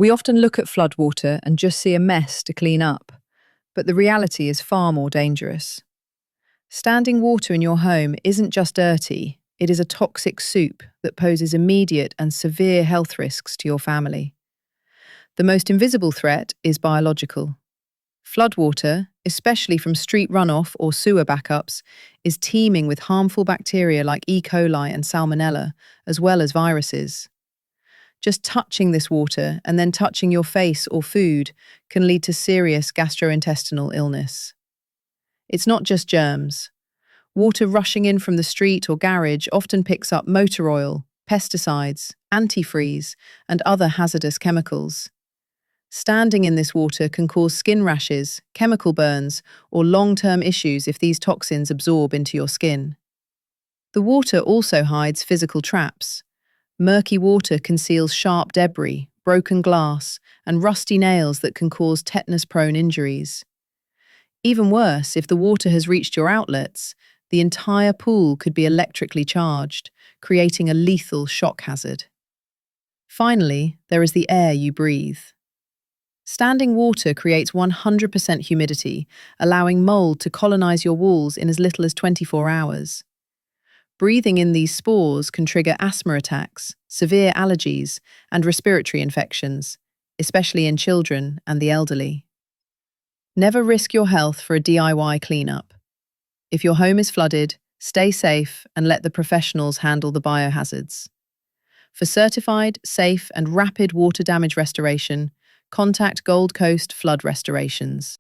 We often look at floodwater and just see a mess to clean up, but the reality is far more dangerous. Standing water in your home isn't just dirty, it is a toxic soup that poses immediate and severe health risks to your family. The most invisible threat is biological. Floodwater, especially from street runoff or sewer backups, is teeming with harmful bacteria like E. coli and Salmonella, as well as viruses. Just touching this water and then touching your face or food can lead to serious gastrointestinal illness. It's not just germs. Water rushing in from the street or garage often picks up motor oil, pesticides, antifreeze, and other hazardous chemicals. Standing in this water can cause skin rashes, chemical burns, or long-term issues if these toxins absorb into your skin. The water also hides physical traps. Murky water conceals sharp debris, broken glass, and rusty nails that can cause tetanus-prone injuries. Even worse, if the water has reached your outlets, the entire pool could be electrically charged, creating a lethal shock hazard. Finally, there is the air you breathe. Standing water creates 100% humidity, allowing mold to colonize your walls in as little as 24 hours. Breathing in these spores can trigger asthma attacks, severe allergies, and respiratory infections, especially in children and the elderly. Never risk your health for a DIY cleanup. If your home is flooded, stay safe and let the professionals handle the biohazards. For certified, safe, and rapid water damage restoration, contact Gold Coast Flood Restorations.